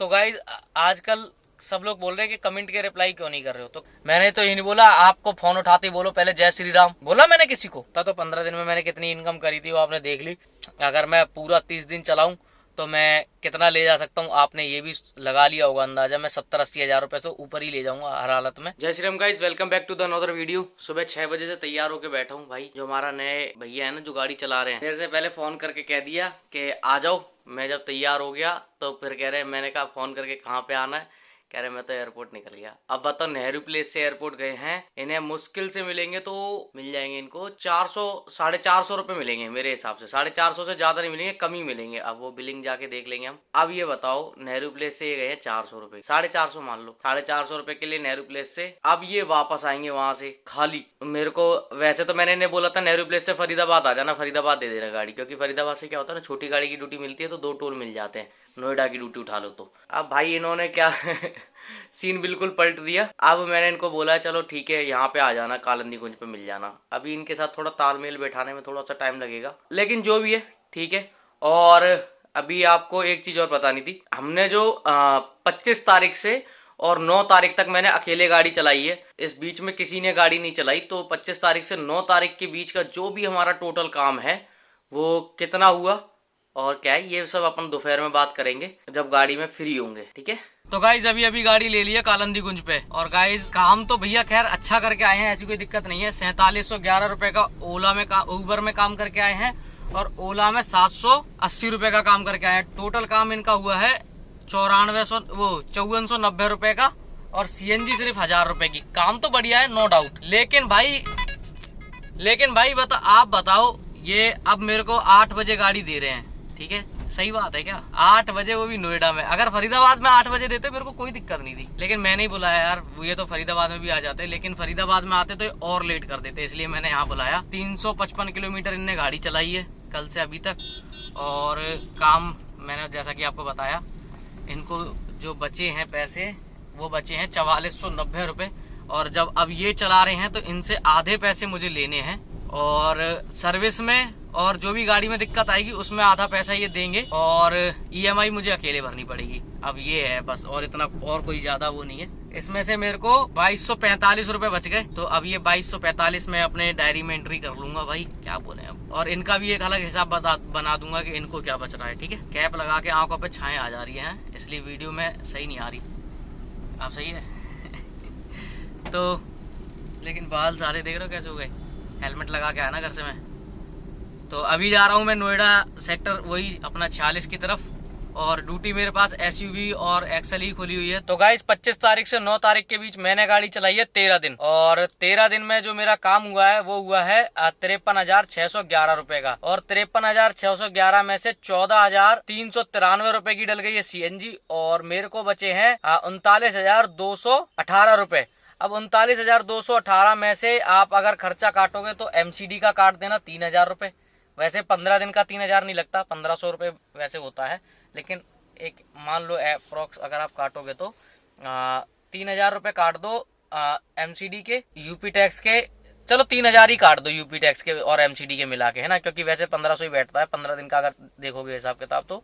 तो गाइज आजकल सब लोग बोल रहे हैं कि कमेंट के रिप्लाई क्यों नहीं कर रहे हो। तो मैंने तो ये नहीं बोला, आपको फोन उठाते ही बोलो पहले जय श्री राम बोला मैंने किसी को। तो 15 दिन में मैंने कितनी इनकम करी थी वो आपने देख ली। अगर मैं पूरा 30 दिन चलाऊं तो मैं कितना ले जा सकता हूँ आपने ये भी लगा लिया होगा अंदाजा। मैं 70-80 हजार रुपए से ऊपर ही ले जाऊंगा हर हालत में। जय Shri Ram guys, welcome back to the another video. सुबह 6 बजे से तैयार होकर बैठा हूँ भाई। जो हमारा नए भैया है ना जो गाड़ी चला रहे हैं, मेरे से पहले फोन करके कह दिया कि आ जाओ। मैं जब तैयार हो गया तो फिर कह रहे, मैंने कहा फोन करके कहाँ पे आना है, कह रहे मैं तो एयरपोर्ट निकल गया। अब बताओ, नेहरू प्लेस से एयरपोर्ट गए हैं, इन्हें मुश्किल से मिलेंगे तो मिल जाएंगे इनको 400-450 रुपए मिलेंगे मेरे हिसाब से। 450 से ज्यादा नहीं मिलेंगे, कम ही मिलेंगे। अब वो बिलिंग जाके देख लेंगे हम। अब ये बताओ, नेहरू प्लेस से ये गए 400 रुपए, 450 मान लो, 450 रुपए के लिए नेहरू प्लेस से। अब ये वापस आएंगे वहां से खाली। मेरे को वैसे तो मैंने इन्हें बोला था नेहरू प्लेस से फरीदाबाद आ जाना, फरीदाबाद दे देना गाड़ी, क्योंकि फरीदाबाद से क्या होता है ना, छोटी गाड़ी की ड्यूटी मिलती है तो 2 टोल मिल जाते हैं, नोएडा की ड्यूटी उठा लो तो। अब भाई इन्होंने क्या सीन बिल्कुल पलट दिया। अब मैंने इनको बोला चलो ठीक है यहाँ पे आ जाना, कालंदी कुंज पे मिल जाना। अभी इनके साथ थोड़ा तालमेल बैठाने में थोड़ा सा टाइम लगेगा, लेकिन जो भी है ठीक है। और अभी आपको एक चीज और बतानी थी, हमने जो 25 तारीख से और 9 तारीख तक मैंने अकेले गाड़ी चलाई है, इस बीच में किसी ने गाड़ी नहीं चलाई। तो 25 तारीख से 9 तारीख के बीच का जो भी हमारा टोटल काम है वो कितना हुआ और क्या है, ये सब अपन दोपहर में बात करेंगे जब गाड़ी में फ्री होंगे, ठीक है। तो गाइज अभी गाड़ी ले लिया कालंदी कुंज पे। और गाइज काम तो भैया खैर अच्छा करके आए हैं, ऐसी कोई दिक्कत नहीं है। 4711 रुपए का ओला में उबर में काम करके आए हैं और ओला में 780 रुपए का काम करके आए हैं। टोटल काम इनका हुआ है 5490 रुपए का, और सीएनजी सिर्फ 1000 रुपए की। काम तो बढ़िया है नो डाउट, लेकिन भाई आप बताओ, ये अब मेरे को 8 बजे गाड़ी दे रहे हैं, ठीक है, सही बात है क्या? 8 बजे, वो भी नोएडा में। अगर फरीदाबाद में 8 बजे देते मेरे को कोई दिक्कत नहीं थी, लेकिन मैंने ही बुलाया यार। ये तो फरीदाबाद में भी आ जाते, लेकिन फरीदाबाद में आते तो और लेट कर देते, इसलिए मैंने यहाँ बुलाया। 355 किलोमीटर इनने गाड़ी चलाई है कल से अभी तक। और काम मैंने जैसा कि आपको बताया, इनको जो बचे हैं पैसे वो बचे हैं 4490 रुपए। और जब अब ये चला रहे हैं तो इनसे आधे पैसे मुझे लेने हैं, और सर्विस में और जो भी गाड़ी में दिक्कत आएगी उसमें आधा पैसा ये देंगे, और ईएमआई मुझे अकेले भरनी पड़ेगी। अब ये है बस, और इतना और कोई ज्यादा वो नहीं है। इसमें से मेरे को 2245 रुपए बच गए, तो अब ये 2245 में अपने डायरी में एंट्री कर लूंगा भाई, क्या बोले अब। और इनका भी एक अलग हिसाब बना दूंगा कि इनको क्या बच रहा है, ठीक है। कैप लगा के आंखों पे छाएं आ जा रही है, इसलिए वीडियो में सही नहीं आ रही। आप सही है तो लेकिन बाल सारे देख रहे हो कैसे हो गए। हेलमेट लगा के आया ना घर से मैं। तो अभी जा रहा हूँ मैं नोएडा सेक्टर वही अपना 46 की तरफ, और ड्यूटी मेरे पास एसयूवी और एक्सल ही खुली हुई है। तो गाइस 25 तारीख से 9 तारीख के बीच मैंने गाड़ी चलाई है 13 दिन, और 13 दिन में जो मेरा काम हुआ है वो हुआ है 53,611 रुपए का। और 53,611 में से 14,393 रुपए की डल गई है सीएनजी, और मेरे को बचे हैं 39,218 रुपए। अब 39,218 में से आप अगर खर्चा काटोगे तो एमसीडी का काट देना 3,000 रुपए। वैसे 15 दिन का 3,000 नहीं लगता, 1500 रुपए वैसे होता है, लेकिन एक मान लो अप्रोक्स अगर आप काटोगे तो 3,000 रुपए काट दो एमसीडी के, यूपी टैक्स के, चलो 3,000 ही काट दो यूपी टैक्स के और एमसीडी के मिला के, है ना, क्योंकि वैसे 1500 ही बैठता है 15 दिन का अगर देखोगे हिसाब किताब तो।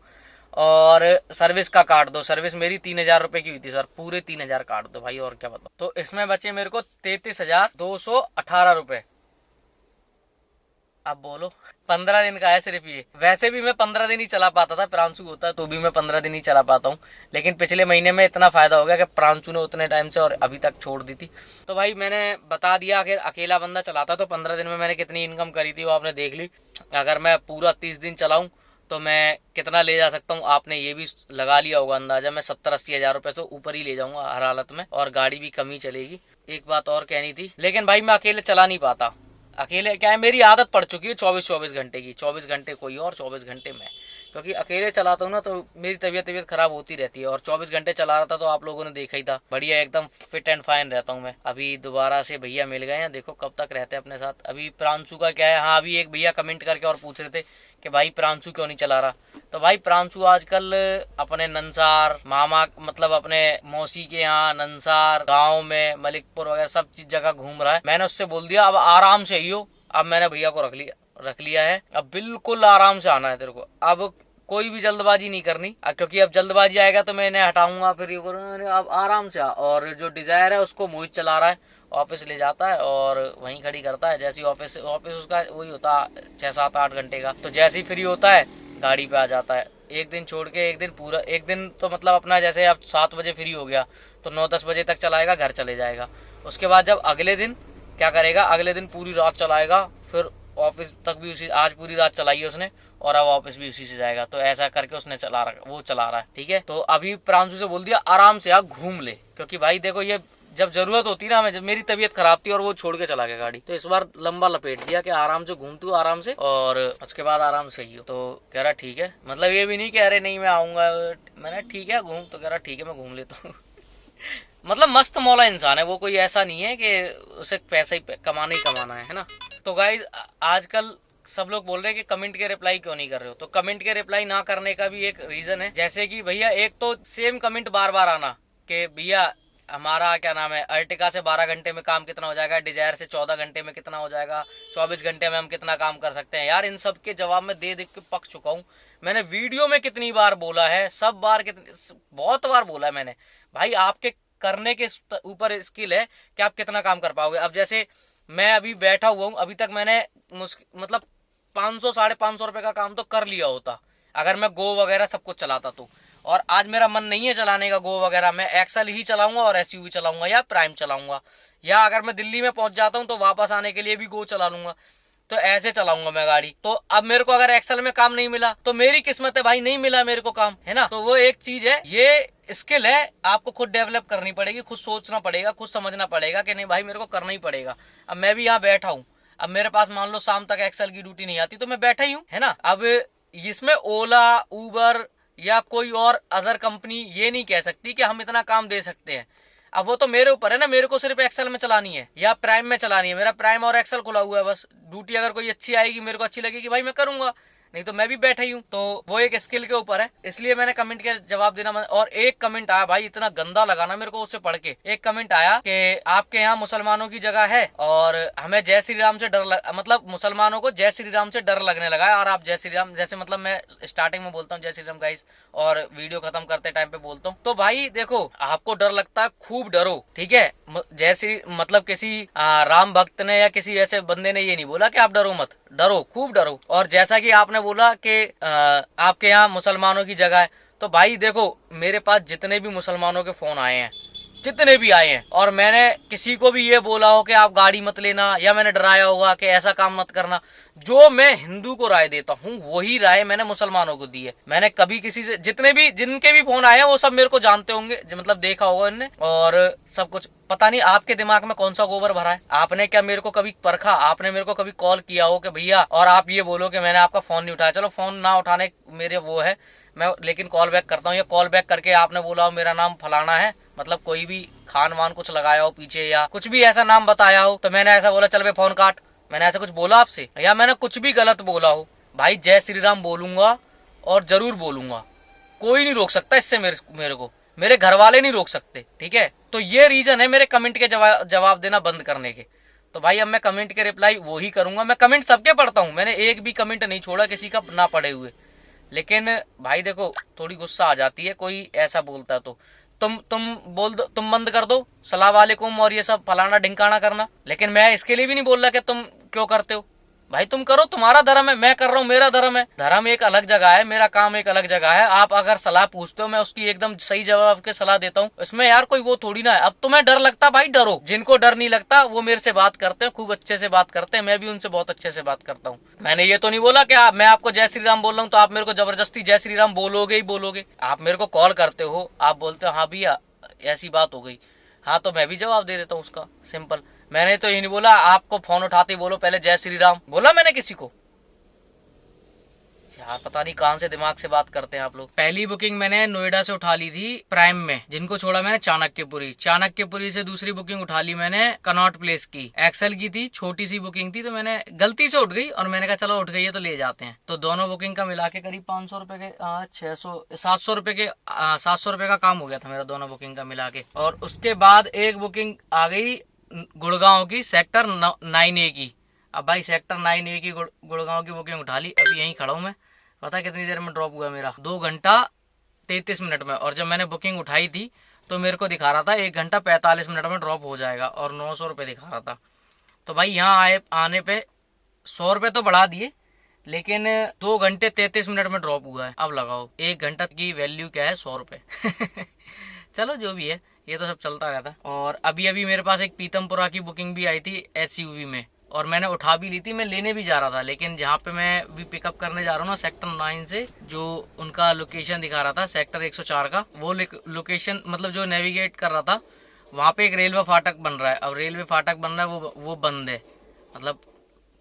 और सर्विस का काट दो, सर्विस मेरी 3,000 रुपए की हुई थी सर, पूरे 3,000 काट दो भाई, और क्या बताओ। तो इसमें बचे मेरे को 33,218 रुपए। अब बोलो 15 दिन का है सिर्फ ये। वैसे भी मैं 15 दिन ही चला पाता था, प्रांशु होता है तो भी मैं 15 दिन ही चला पाता हूँ, लेकिन पिछले महीने में इतना फायदा हो गया कि प्रांशु ने उतने टाइम से और अभी तक छोड़ दी थी। तो भाई मैंने बता दिया, अगर अकेला बंदा चलाता तो 15 दिन में मैंने कितनी इनकम करी थी वो आपने देख ली। अगर मैं पूरा 30 दिन चलाऊं तो मैं कितना ले जा सकता हूँ आपने ये भी लगा लिया होगा अंदाजा। मैं 70-80 हजार रुपए से ऊपर ही ले जाऊंगा हर हालत में, और गाड़ी भी कम ही चलेगी। एक बात और कहनी थी, लेकिन भाई मैं अकेले चला नहीं पाता। अकेले क्या है, मेरी आदत पड़ चुकी है 24-24 घंटे की, 24 घंटे कोई और 24 घंटे में, क्योंकि अकेले चलाता हूँ ना तो मेरी तबीयत खराब होती रहती है। और 24 घंटे चला रहा था तो आप लोगों ने देखा ही था, बढ़िया एकदम फिट एंड फाइन रहता हूँ मैं। अभी दोबारा से भैया मिल गए हैं, देखो कब तक रहते हैं अपने साथ। अभी प्रांशु का क्या है, हाँ अभी एक भैया कमेंट करके और पूछ रहे थे कि भाई प्रांशु क्यों नहीं चला रहा। तो भाई प्रांशु आजकल अपने नंसार मामा, मतलब अपने मौसी के यहाँ नंसार गाँव में मलिकपुर वगैरह सब चीज जगह घूम रहा है। मैंने उससे बोल दिया अब आराम से ही हो। अब मैंने भैया को रख लिया है, अब बिल्कुल आराम से आना है तेरे को। अब कोई भी जल्दबाजी नहीं करनी, क्योंकि अब जल्दबाजी आएगा तो मैं इन्हें हटाऊंगा, फिर ये करूंगा। अब आराम से और जो डिजायर है उसको मोहित चला रहा है, ऑफिस ले जाता है और वहीं खड़ी करता है। जैसे ही ऑफिस उसका वही होता है 6-7-8 घंटे का, तो जैसे ही फ्री होता है गाड़ी पे आ जाता है। एक दिन छोड़ के एक दिन पूरा, एक दिन तो मतलब अपना जैसे अब 7 बजे फ्री हो गया तो 9-10 बजे तक चलाएगा, घर चले जाएगा। उसके बाद जब अगले दिन क्या करेगा, अगले दिन पूरी रात चलाएगा, फिर ऑफिस तक भी उसी, आज पूरी रात चलाई है उसने और अब ऑफिस भी उसी से जाएगा। तो ऐसा करके उसने चला रहा है, ठीक है। तो अभी प्रांशु से बोल दिया आराम से आप घूम ले, क्योंकि भाई देखो ये जब जरूरत होती ना, हमें जब मेरी तबीयत खराब थी और वो छोड़ के चला गया गाड़ी, तो इस बार लंबा लपेट दिया कि आराम से घूम तू आराम से और उसके बाद आराम से ही हो। तो कह रहा ठीक है, मतलब ये भी नहीं कह रहे नहीं मैं आऊंगा, मैंने ठीक है घूम, तो कह रहा ठीक है मैं घूम लेता हूँ। मतलब मस्त मौला इंसान है वो, कोई ऐसा नहीं है कि उसे पैसा ही कमाना है ना। तो गाइज आजकल सब लोग बोल रहे हैं कि कमेंट के रिप्लाई क्यों नहीं कर रहे हो, तो कमेंट के रिप्लाई ना करने का भी एक रीजन है। जैसे कि भैया एक तो सेम कमेंट बार बार आना कि भैया हमारा क्या नाम है, अर्टिका से 12 घंटे में काम कितना हो जाएगा, डिजायर से 14 घंटे में कितना हो जाएगा, 24 घंटे में हम कितना काम कर सकते हैं। यार इन सब के जवाब में दे के पक चुका हूँ। मैंने वीडियो में कितनी बार बोला है, सब बार बहुत बार बोला है मैंने, भाई आपके करने के ऊपर स्किल है कि आप कितना काम कर पाओगे। अब जैसे मैं अभी बैठा हुआ हूँ, अभी तक मैंने मतलब 500-550 रुपए का काम तो कर लिया होता अगर मैं गो वगैरह सब कुछ चलाता तो। और आज मेरा मन नहीं है चलाने का गो वगैरह, मैं एक्सेल ही चलाऊंगा और एसयूवी चलाऊंगा या प्राइम चलाऊंगा, या अगर मैं दिल्ली में पहुंच जाता हूं तो वापस आने के लिए भी गो चला लूंगा, तो ऐसे चलाऊंगा मैं गाड़ी। तो अब मेरे को अगर एक्सेल में काम नहीं मिला तो मेरी किस्मत है भाई, नहीं मिला मेरे को काम, है ना। तो वो एक चीज है, ये स्किल है, आपको खुद डेवलप करनी पड़ेगी, खुद सोचना पड़ेगा, खुद समझना पड़ेगा कि नहीं भाई मेरे को करना ही पड़ेगा। अब मैं भी यहाँ बैठा हूँ, अब मेरे पास मान लो शाम तक एक्सेल की ड्यूटी नहीं आती तो मैं बैठा ही हूँ, है ना। अब इसमें ओला उबर या कोई और अदर कंपनी ये नहीं कह सकती कि हम इतना काम दे सकते हैं। अब वो तो मेरे ऊपर है ना, मेरे को सिर्फ एक्सेल में चलानी है या प्राइम में चलानी है, मेरा प्राइम और एक्सेल खुला हुआ है बस। ड्यूटी अगर कोई अच्छी आएगी, मेरे को अच्छी लगेगी भाई मैं करूंगा, नहीं तो मैं भी बैठा ही हूँ। तो वो एक स्किल के ऊपर है, इसलिए मैंने कमेंट के जवाब देना। और एक कमेंट आया भाई, इतना गंदा लगा ना मेरे को उसे पढ़ के। एक कमेंट आया कि आपके यहाँ मुसलमानों की जगह है और हमें जय श्री राम से मतलब मुसलमानों को जय श्री राम से डर लगने लगा है, और आप जय श्री राम, जैसे मतलब मैं स्टार्टिंग में बोलता हूँ जय श्री राम गाइस और वीडियो खत्म करते टाइम पे बोलता हूँ। तो भाई देखो, आपको डर लगता है खूब डरो, ठीक है। जय श्री मतलब किसी राम भक्त ने या किसी ऐसे बंदे ने ये नहीं बोला कि आप डरो मत, डरो खूब डरो। और जैसा कि आपने बोला कि आपके यहाँ मुसलमानों की जगह है, तो भाई देखो मेरे पास जितने भी मुसलमानों के फोन आए हैं, जितने भी आए हैं, और मैंने किसी को भी ये बोला हो कि आप गाड़ी मत लेना, या मैंने डराया होगा कि ऐसा काम मत करना, जो मैं हिंदू को राय देता हूँ वही राय मैंने मुसलमानों को दी है। मैंने कभी किसी से, जिनके भी फोन आए हैं वो सब मेरे को जानते होंगे, मतलब देखा होगा इनने और सब कुछ। पता नहीं आपके दिमाग में कौन सा गोबर भरा है, आपने क्या मेरे को कभी परखा, आपने मेरे को कभी कॉल किया हो कि भैया, और आप ये बोलो कि मैंने आपका फोन नहीं उठाया। चलो फोन ना उठाने मेरे वो है, मैं लेकिन कॉल बैक करता हूँ, या कॉल बैक करके आपने बोला हो मेरा नाम फलाना है, मतलब कोई भी खान वान कुछ लगाया हो पीछे या कुछ भी ऐसा नाम बताया हो, तो मैंने ऐसा बोला चल बे फोन काट, मैंने ऐसा कुछ बोला आपसे, या मैंने कुछ भी गलत बोला हो, भाई जय श्री राम बोलूंगा और जरूर बोलूंगा, कोई नहीं रोक सकता इससे मेरे को, मेरे घर वाले नहीं रोक सकते, ठीक है। तो ये रीजन है मेरे कमेंट के जवाब देना बंद करने के। तो भाई अब मैं कमेंट के रिप्लाई वो ही करूंगा, मैं कमेंट सबके पढ़ता हूँ, मैंने एक भी कमेंट नहीं छोड़ा किसी का ना पढ़े हुए। लेकिन भाई देखो थोड़ी गुस्सा आ जाती है, कोई ऐसा बोलता तो तुम बोल दो, तुम बंद कर दो सलाम वालेकुम और ये सब फलाना ढिंकाना करना। लेकिन मैं इसके लिए भी नहीं बोल रहा कि तुम क्यों करते हो, भाई तुम करो, तुम्हारा धर्म है, मैं कर रहा हूँ मेरा धर्म है, धर्म एक अलग जगह है, मेरा काम एक अलग जगह है। आप अगर सलाह पूछते हो मैं उसकी एकदम सही जवाब के सलाह देता हूँ, इसमें यार कोई वो थोड़ी ना है। अब तुम्हें डर लगता भाई डरो, जिनको डर नहीं लगता वो मेरे से बात करते हैं, खूब अच्छे से बात करते हैं, मैं भी उनसे बहुत अच्छे से बात करता हूँ। मैंने ये तो नहीं बोला कि मैं आपको जय श्री राम बोल रहा हूँ तो आप मेरे को जबरदस्ती जय श्री राम बोलोगे ही बोलोगे। आप मेरे को कॉल करते हो, आप बोलते हो हाँ भैया ऐसी बात हो गई, हाँ तो मैं भी जवाब दे देता हूँ उसका, सिंपल। मैंने तो ये नहीं बोला आपको फोन उठाते बोलो पहले जय श्री राम, बोला मैंने किसी को? यार पता नहीं कहां से दिमाग से बात करते हैं आप लोग। पहली बुकिंग मैंने नोएडा से उठा ली थी प्राइम में, जिनको छोड़ा मैंने चाणक्यपुरी से दूसरी बुकिंग उठा ली मैंने कनॉट प्लेस की, एक्सेल की थी, छोटी सी बुकिंग थी, तो मैंने गलती से उठ गई और मैंने कहा चलो उठ गई है तो ले जाते हैं। तो दोनों बुकिंग का मिला के करीब 500 रुपए के 700 रुपए का काम हो गया था मेरा, दोनों बुकिंग का मिला के। और उसके बाद एक बुकिंग आ गई गुड़गांव की सेक्टर 9A की। अब भाई सेक्टर 9A की गुड़गांव की बुकिंग उठा ली, अभी यहीं खड़ा हूं मैं, पता है कितनी देर में ड्रॉप हुआ मेरा? 2 घंटा 33 मिनट में। और जब मैंने बुकिंग उठाई थी तो मेरे को दिखा रहा था 1 घंटा 45 मिनट में ड्रॉप हो जाएगा और 900 रुपये दिखा रहा था। तो भाई यहाँ आने पे 100 रुपये तो बढ़ा दिए, लेकिन 2 घंटे 33 मिनट में ड्रॉप हुआ है। अब लगाओ 1 घंटा की वैल्यू क्या है? 100 रुपये। चलो जो भी है, ये तो सब चलता रहता है। और अभी अभी मेरे पास एक पीतमपुरा की बुकिंग भी आई थी SUV में, और मैंने उठा भी ली थी, मैं लेने भी जा रहा था। लेकिन जहाँ पे मैं भी पिकअप करने जा रहा हूँ ना, सेक्टर 9 से, जो उनका लोकेशन दिखा रहा था सेक्टर 104 का, वो लोकेशन मतलब जो नेविगेट कर रहा था, वहाँ पे एक रेलवे फाटक बन रहा है। अब रेलवे फाटक बन रहा है, वो बंद है, मतलब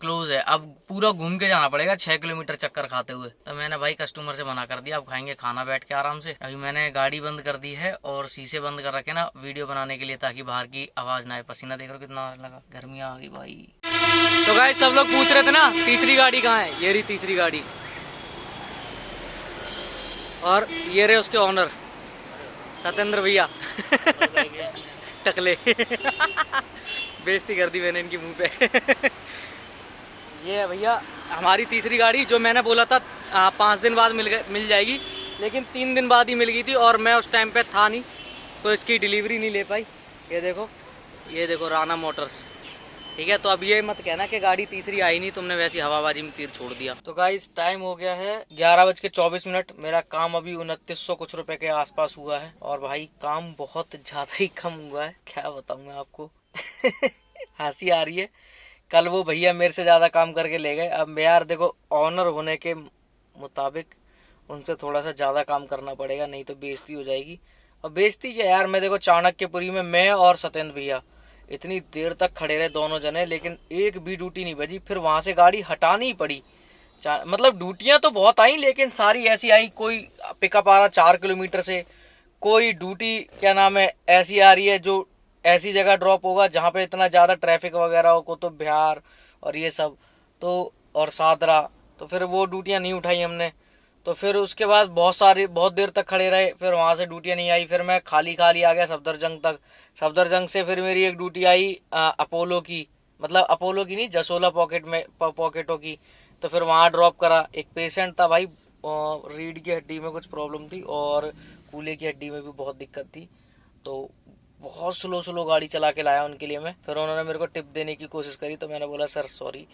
क्लोज है। अब पूरा घूम के जाना पड़ेगा 6 किलोमीटर चक्कर खाते हुए। तो मैंने भाई कस्टमर से मना कर दिया, अब खाएंगे खाना बैठ के आराम से। अभी मैंने गाड़ी बंद कर दी है और शीशे बंद कर रखे ना वीडियो बनाने के लिए, ताकि बाहर की आवाज ना आए। पसीना देख रहे हो कितना लगा, गर्मी आ गई भाई। तो गाइस सब लोग पूछ रहे थे ना तीसरी गाड़ी कहाँ है, ये रही तीसरी गाड़ी, और ये रहे उसके ऑनर सत्येंद्र भैया। टकले। बेइज्जती कर दी मैंने इनकी मुंह पे। ये है भैया हमारी तीसरी गाड़ी, जो मैंने बोला था 5 दिन बाद मिल जाएगी, लेकिन 3 दिन बाद ही मिल गई थी और मैं उस टाइम पे था नहीं, तो इसकी डिलीवरी नहीं ले पाई। ये देखो राणा मोटर्स, ठीक है। तो अब ये मत कहना कि गाड़ी तीसरी आई नहीं, तुमने वैसी हवाबाजी में तीर छोड़ दिया। तो गाइस टाइम हो गया है 11:24। मेरा काम अभी 2900 कुछ रुपए के आसपास हुआ है, और भाई काम बहुत ज्यादा ही कम हुआ है, क्या बताऊं मैं आपको। हंसी आ रही है। कल वो भैया मेरे से ज्यादा काम करके ले गए। अब यार देखो, ऑनर होने के मुताबिक उनसे थोड़ा सा ज्यादा काम करना पड़ेगा, नहीं तो बेइज्जती हो जाएगी। और बेइज्जती क्या यार, मैं देखो चाणक्यपुरी में मैं और सत्येंद्र भैया इतनी देर तक खड़े रहे दोनों जने, लेकिन एक भी ड्यूटी नहीं बजी। फिर वहां से गाड़ी हटानी पड़ी। मतलब ड्यूटियां तो बहुत आई, लेकिन सारी ऐसी आई, कोई पिकअप आ रहा 4 किलोमीटर से, कोई ड्यूटी क्या नाम है ऐसी आ रही है जो ऐसी जगह ड्रॉप होगा जहाँ पे इतना ज्यादा ट्रैफिक वगैरह हो, कुतुब बिहार और ये सब, तो और सादरा। तो फिर वो ड्यूटियां नहीं उठाई हमने। तो फिर उसके बाद बहुत देर तक खड़े रहे, फिर वहां से ड्यूटियां नहीं आई। फिर मैं खाली आ गया सफदरजंग तक। सफदरजंग से फिर मेरी एक ड्यूटी आई अपोलो की, मतलब अपोलो की नहीं, जसोला पॉकेटों की। तो फिर वहां ड्रॉप करा। एक पेशेंट था भाई, रीढ़ की हड्डी में कुछ प्रॉब्लम थी और कूल्हे की हड्डी में भी बहुत दिक्कत थी, तो बहुत स्लो गाड़ी चला के लाया उनके लिए मैं। फिर उन्होंने मेरे को टिप देने की कोशिश करी, तो मैंने बोला सर सॉरी,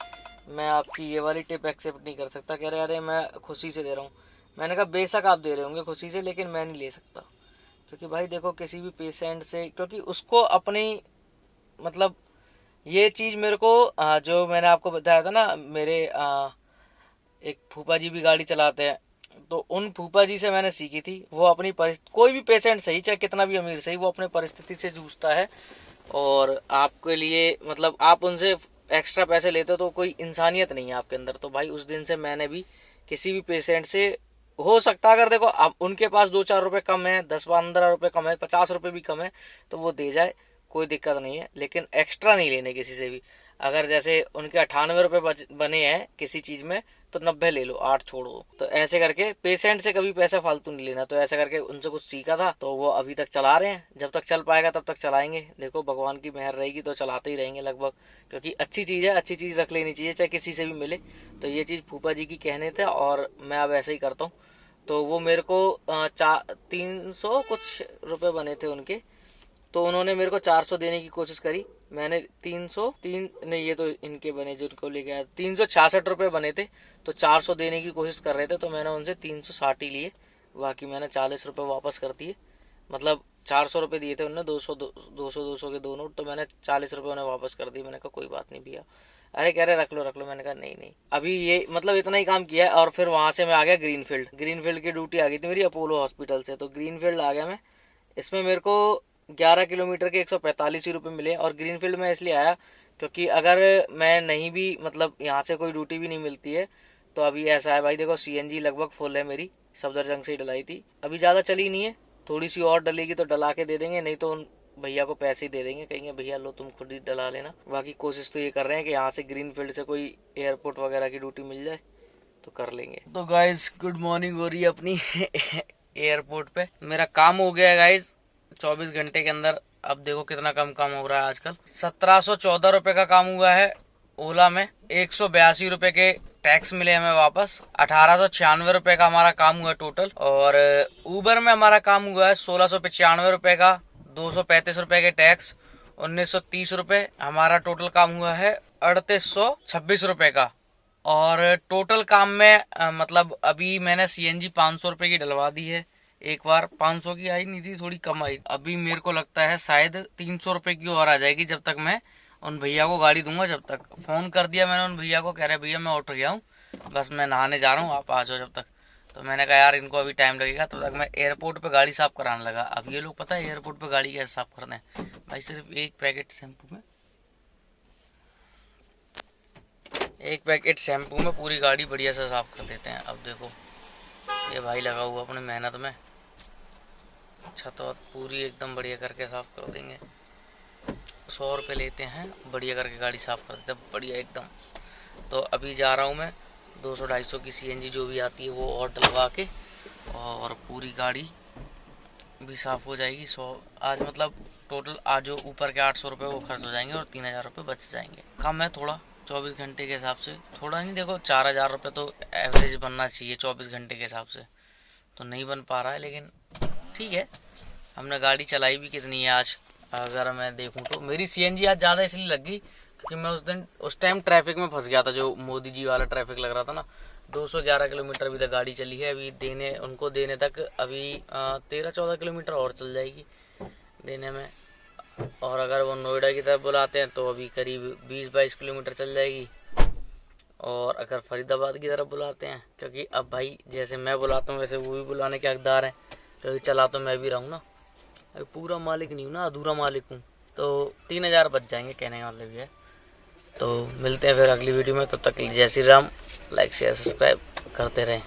मैं आपकी ये वाली टिप एक्सेप्ट नहीं कर सकता। कह रहे अरे मैं खुशी से दे रहा हूँ। मैंने कहा बेशक आप दे रहे होंगे खुशी से, लेकिन मैं नहीं ले सकता। क्योंकि भाई देखो किसी भी पेशेंट से, क्योंकि उसको अपनी मतलब ये चीज मेरे को जो मैंने आपको बताया था ना, मेरे एक फूफा जी भी गाड़ी चलाते हैं, तो उन फूफा जी से मैंने सीखी थी। वो अपनी कोई भी पेशेंट सही, चाहे कितना भी अमीर सही, वो अपने परिस्थिति से जूझता है, और आपके लिए मतलब आप उनसे एक्स्ट्रा पैसे लेते हो तो कोई इंसानियत नहीं है आपके अंदर। तो भाई उस दिन से मैंने भी किसी भी पेशेंट से, हो सकता अगर देखो अब उनके पास 2-4 रुपए कम है, 10-15 रुपए कम है, 50 रुपए भी कम है, तो वो दे जाए, कोई दिक्कत नहीं है। लेकिन एक्स्ट्रा नहीं लेने किसी से भी। अगर जैसे उनके 98 रुपए बने हैं किसी चीज में, तो 90 ले लो, 8 छोड़ दो। तो ऐसे करके पेशेंट से कभी पैसा फालतू नहीं लेना। तो ऐसा करके उनसे कुछ सीखा था, तो वो अभी तक चला रहे हैं। जब तक चल पाएगा तब तक चलाएंगे। देखो भगवान की मेहर रहेगी तो चलाते ही रहेंगे लगभग, क्योंकि अच्छी चीज है, अच्छी चीज रख लेनी चाहिए चाहे किसी से भी मिले। तो ये चीज फूफा जी की कहने थे और मैं अब ऐसे ही करता हूँ। तो वो मेरे को 300 कुछ रुपए बने थे उनके, तो उन्होंने मेरे को 400 देने की कोशिश करी। मैंने 303 नहीं, ये तो इनके बने जिनको लेके आया, 366 रुपए बने थे, तो 400 देने की कोशिश कर रहे थे, तो मैंने उनसे 360 ही लिए। बाकी मैंने 40 रुपए वापस कर दिए। मतलब 400 रुपए दिए थे उन्होंने, 200 के 2 नोट, तो मैंने 40 रुपए उन्हें वापस कर दिए। मैंने कहा कोई बात नहीं भैया। अरे कह रहे रख लो। मैंने कहा नहीं अभी ये मतलब इतना ही काम किया है। और फिर वहां से मैं आ गया ग्रीनफील्ड की ड्यूटी आ गई थी मेरी अपोलो हॉस्पिटल से, तो ग्रीनफील्ड आ गया मैं। इसमें मेरे को 11 किलोमीटर के 145 ही रुपए मिले। और ग्रीनफील्ड में इसलिए आया क्योंकि अगर मैं नहीं भी, मतलब यहाँ से कोई ड्यूटी भी नहीं मिलती है, तो अभी ऐसा है भाई देखो, CNG लगभग फुल है मेरी, सफदरजंग से ही डलाई थी, अभी ज्यादा चली नहीं है, थोड़ी सी और डलेगी तो डला के दे देंगे, नहीं तो उन भैया को पैसे ही दे देंगे, कहेंगे भैया लो तुम खुद ही डला लेना। बाकी कोशिश तो ये कर रहे हैं कि यहाँ से ग्रीनफील्ड से कोई एयरपोर्ट वगैरह की ड्यूटी मिल जाए तो कर लेंगे। तो गाइज गुड मॉर्निंग हो रही है अपनी एयरपोर्ट पे। मेरा काम हो गया है गाइज 24 घंटे के अंदर। अब देखो कितना कम काम हो रहा है आजकल। 1714 रुपए का काम हुआ है ओला में, 182 रुपए के टैक्स मिले हमें वापस 1896 रुपए का हमारा काम हुआ टोटल। और ऊबर में हमारा काम हुआ है 1695 रुपए का, 235 रुपए के टैक्स, 1930 रुपए। हमारा टोटल काम हुआ है 3826 रुपए का। और टोटल काम में मतलब अभी मैंने सीएनजी 500 रुपए की डलवा दी है। एक बार 500 की आई नहीं थी, थोड़ी कम आई। अभी मेरे को लगता है शायद 300 रुपए की और आ जाएगी जब तक मैं उन भैया को गाड़ी दूंगा। जब तक फोन कर दिया मैंने उन भैया को, कह रहे भैया मैं उठ गया हूँ, बस मैं नहाने जा रहा हूँ, आप आ जाओ जब तक। तो मैंने कहा यार इनको अभी टाइम लगेगा, तो तक मैं एयरपोर्ट पे गाड़ी साफ कराने लगा। अब ये लोग पता है एयरपोर्ट पे गाड़ी कैसे साफ करते हैं भाई, सिर्फ एक पैकेट शैम्पू में पूरी गाड़ी बढ़िया से साफ कर देते हैं। अब देखो ये भाई लगा हुआ अपनी मेहनत में, अच्छा तो पूरी एकदम बढ़िया करके साफ कर देंगे। 100 रुपये लेते हैं, बढ़िया करके गाड़ी साफ कर देते हैं बढ़िया एकदम। तो अभी जा रहा हूँ मैं 200-250 की सीएनजी जो भी आती है वो और डलवा के, और पूरी गाड़ी भी साफ हो जाएगी। 100 आज मतलब टोटल आज जो ऊपर के 800 रुपये वो खर्च हो जाएंगे और 3000 रुपये बच जाएंगे। कम है थोड़ा 24 घंटे के हिसाब से, थोड़ा नहीं, देखो 4000 रुपये तो एवरेज बनना चाहिए 24 घंटे के हिसाब से, तो नहीं बन पा रहा है लेकिन ठीक है। हमने गाड़ी चलाई भी कितनी है आज, अगर मैं देखूं तो मेरी सीएनजी आज ज़्यादा इसलिए लग गई क्योंकि मैं उस टाइम ट्रैफिक में फंस गया था, जो मोदी जी वाला ट्रैफिक लग रहा था ना। 211 किलोमीटर अभी तक गाड़ी चली है, अभी उनको देने तक अभी 13-14 किलोमीटर और चल जाएगी देने में। और अगर वो नोएडा की तरफ बुलाते हैं तो अभी करीब 20-22 किलोमीटर चल जाएगी। और अगर फरीदाबाद की तरफ बुलाते हैं, क्योंकि अब भाई जैसे मैं बुलाता हूँ वैसे वो भी बुलाने के हकदार हैं, क्योंकि चला तो मैं भी रहूँ ना, अभी पूरा मालिक नहीं हूँ ना, अधूरा मालिक हूँ। तो 3000 बच जाएंगे कहने का मतलब ये है। तो मिलते हैं फिर अगली वीडियो में, तब तक जय Shri Ram. Like share subscribe करते रहें।